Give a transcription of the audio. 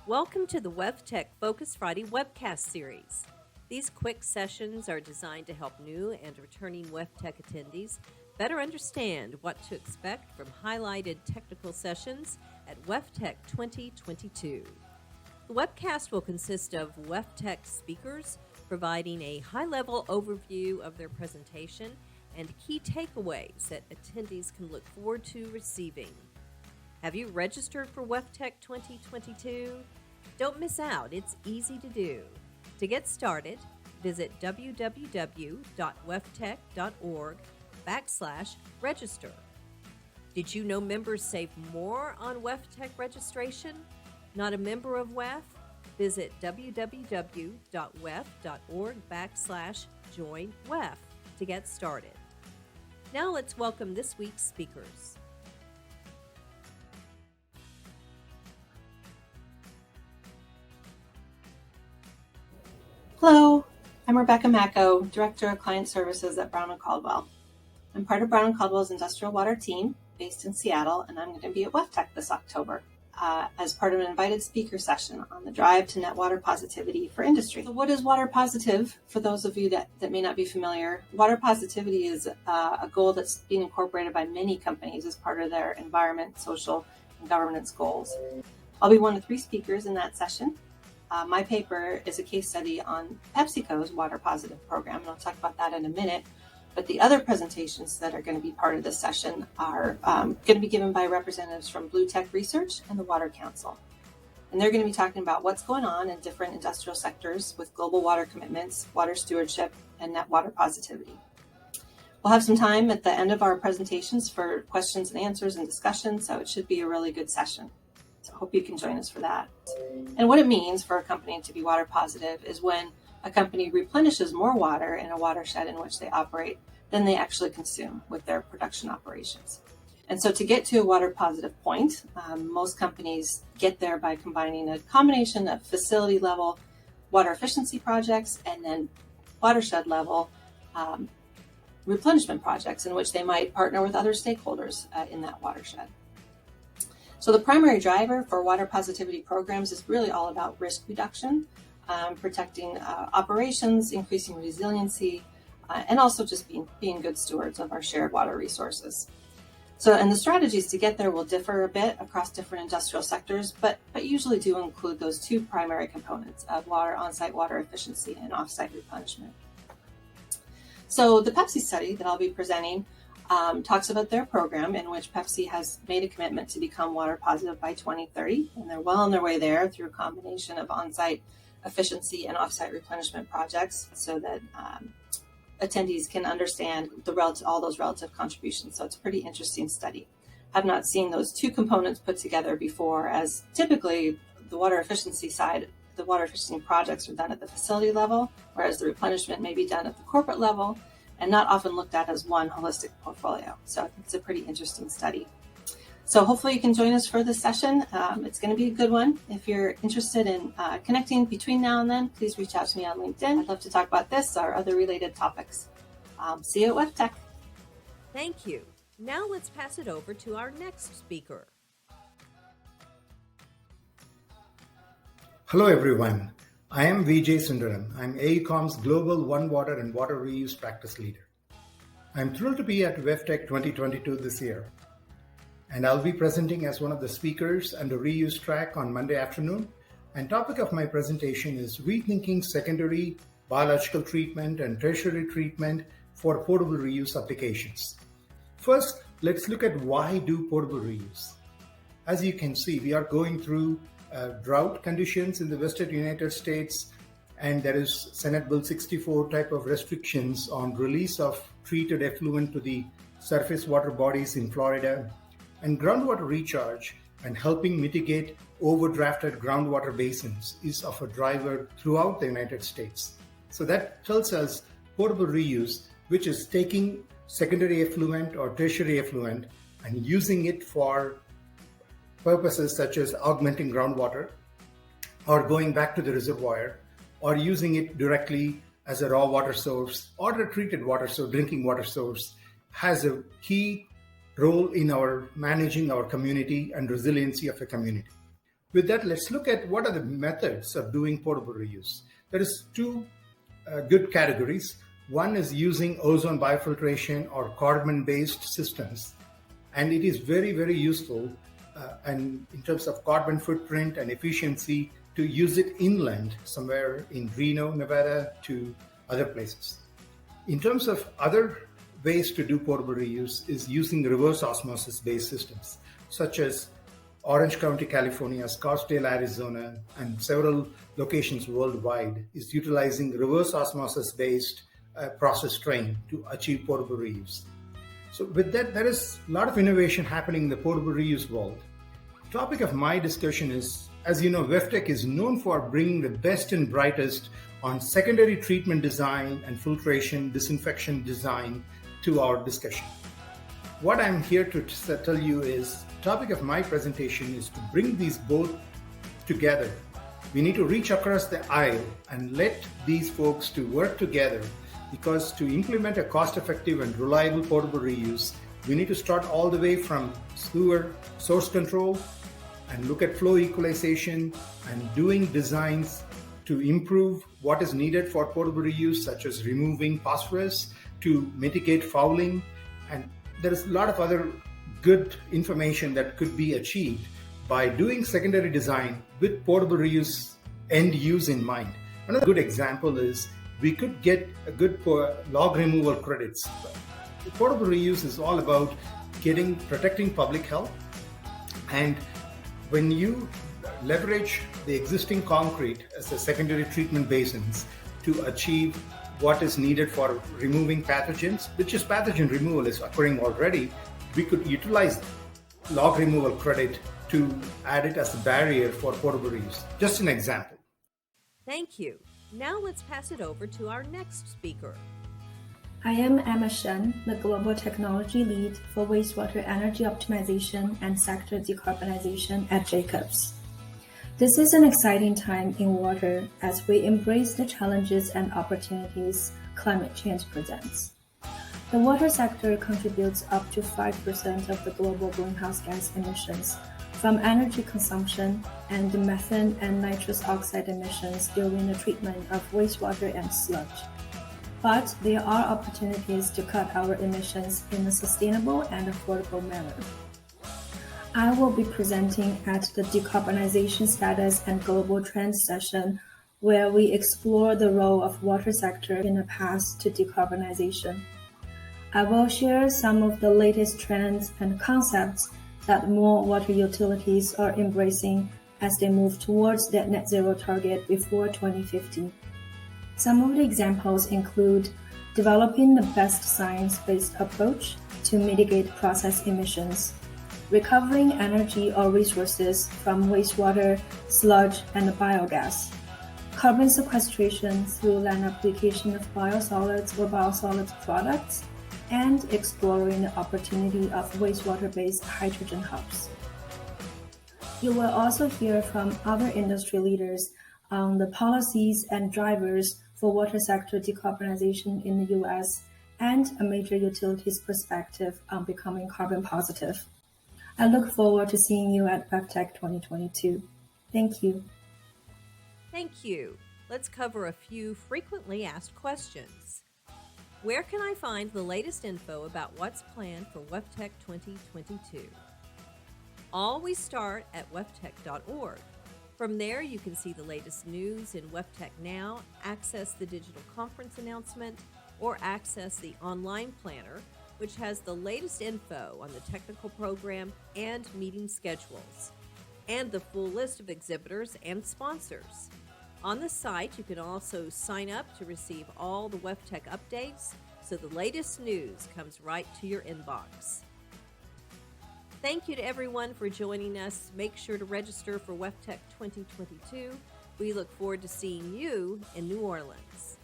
Welcome to the WEFTEC Focus Friday Webcast Series. These quick sessions are designed to help new and returning WEFTEC attendees better understand what to expect from highlighted technical sessions at WEFTEC 2022. The webcast will consist of WEFTEC speakers providing a high-level overview of their presentation and key takeaways that attendees can look forward to receiving. Have you registered for WEFTEC 2022? Don't miss out. It's easy to do. To get started, visit www.weftec.org/register. Did you know members save more on WEFTEC registration? Not a member of WEF? Visit www.wef.org/join-WEF to get started. Now let's welcome this week's speakers. Hello, I'm Rebecca Macco, Director of Client Services at Brown & Caldwell. I'm part of Brown & Caldwell's Industrial Water team based in Seattle, and I'm going to be at WEFTEC this October as part of an invited speaker session on the drive to net water positivity for industry. So what is water positive? For those of you that may not be familiar, water positivity is a goal that's being incorporated by many companies as part of their environment, social, and governance goals. I'll be one of 3 speakers in that session. My paper is a case study on PepsiCo's water positive program, and I'll talk about that in a minute. But the other presentations that are going to be part of this session are going to be given by representatives from Blue Tech Research and the Water Council. And they're going to be talking about what's going on in different industrial sectors with global water commitments, water stewardship, and net water positivity. We'll have some time at the end of our presentations for questions and answers and discussion, so it should be a really good session. So I hope you can join us for that. And what it means for a company to be water positive is when a company replenishes more water in a watershed in which they operate than they actually consume with their production operations. And so to get to a water positive point, most companies get there by combining a combination of facility level water efficiency projects and then watershed level replenishment projects in which they might partner with other stakeholders in that watershed. So the primary driver for water positivity programs is really all about risk reduction, protecting operations, increasing resiliency, and also just being good stewards of our shared water resources. So, and the strategies to get there will differ a bit across different industrial sectors, but usually do include those 2 primary components of on-site water efficiency and off-site replenishment. So the Pepsi study that I'll be presenting talks about their program in which Pepsi has made a commitment to become water positive by 2030, and they're well on their way there through a combination of on-site efficiency and off-site replenishment projects so that attendees can understand all those relative contributions. So it's a pretty interesting study. I've not seen those 2 components put together before, as typically the water efficiency side, the water efficiency projects are done at the facility level, whereas the replenishment may be done at the corporate level and not often looked at as one holistic portfolio. So I think it's a pretty interesting study. So hopefully you can join us for this session. It's going to be a good one. If you're interested in connecting between now and then, please reach out to me on LinkedIn. I'd love to talk about this or other related topics. See you at WEFTEC. Thank you. Now let's pass it over to our next speaker. Hello everyone. I am Vijay Sundaram. I'm AECOM's Global One Water and Water Reuse Practice Leader. I'm thrilled to be at WEFTEC 2022 this year, and I'll be presenting as one of the speakers and the reuse track on Monday afternoon. And topic of my presentation is rethinking secondary biological treatment and tertiary treatment for portable reuse applications. First, let's look at why do portable reuse. As you can see, we are going through drought conditions in the Western United States, and there is Senate Bill 64 type of restrictions on release of treated effluent to the surface water bodies in Florida, and groundwater recharge and helping mitigate overdrafted groundwater basins is of a driver throughout the United States. So that tells us portable reuse, which is taking secondary effluent or tertiary effluent and using it for purposes such as augmenting groundwater or going back to the reservoir or using it directly as a raw water source or a treated water source, drinking water source, has a key role in our managing our community and resiliency of a community. with that, let's look at what are the methods of doing portable reuse. There is two good categories. One is using ozone biofiltration or carbon-based systems, and it is very, very useful and in terms of carbon footprint and efficiency to use it inland, somewhere in Reno, Nevada, to other places. In terms of other ways to do portable reuse is using reverse osmosis based systems, such as Orange County, California, Scottsdale, Arizona, and several locations worldwide is utilizing reverse osmosis based process strain to achieve portable reuse. So with that, there is a lot of innovation happening in the portable reuse world. The topic of my discussion is, as you know, WEFTEC is known for bringing the best and brightest on secondary treatment design and filtration, disinfection design to our discussion. What I'm here to tell you is, the topic of my presentation is to bring these both together. We need to reach across the aisle and let these folks to work together, because to implement a cost-effective and reliable portable reuse, we need to start all the way from sewer source control and look at flow equalization and doing designs to improve what is needed for portable reuse, such as removing phosphorus to mitigate fouling. And there is a lot of other good information that could be achieved by doing secondary design with portable reuse end use in mind. Another good example is we could get a good log removal credits. Portable reuse is all about protecting public health, and when you leverage the existing concrete as a secondary treatment basins to achieve what is needed for removing pathogens, which is pathogen removal is occurring already, we could utilize log removal credit to add it as a barrier for portable reuse. Just an example. Thank you. Now let's pass it over to our next speaker. I am Emma Shen, the Global Technology Lead for Wastewater Energy Optimization and Sector Decarbonization at Jacobs. This is an exciting time in water as we embrace the challenges and opportunities climate change presents. The water sector contributes up to 5% of the global greenhouse gas emissions from energy consumption and the methane and nitrous oxide emissions during the treatment of wastewater and sludge. But there are opportunities to cut our emissions in a sustainable and affordable manner. I will be presenting at the Decarbonization Status and Global Trends session, where we explore the role of water sector in the path to decarbonization. I will share some of the latest trends and concepts that more water utilities are embracing as they move towards their net zero target before 2050. Some of the examples include developing the best science-based approach to mitigate process emissions, recovering energy or resources from wastewater, sludge, and biogas, carbon sequestration through land application of biosolids or biosolids products, and exploring the opportunity of wastewater-based hydrogen hubs. You will also hear from other industry leaders on the policies and drivers for water sector decarbonization in the US and a major utilities perspective on becoming carbon positive. I look forward to seeing you at WEFTEC 2022. Thank you. Thank you. Let's cover a few frequently asked questions. Where can I find the latest info about what's planned for WEFTEC 2022? Always start at weftec.org. From there, you can see the latest news in WEFTEC Now, access the digital conference announcement, or access the online planner, which has the latest info on the technical program and meeting schedules, and the full list of exhibitors and sponsors. On the site, you can also sign up to receive all the WEFTEC updates, so the latest news comes right to your inbox. Thank you to everyone for joining us. Make sure to register for WEFTEC 2022. We look forward to seeing you in New Orleans.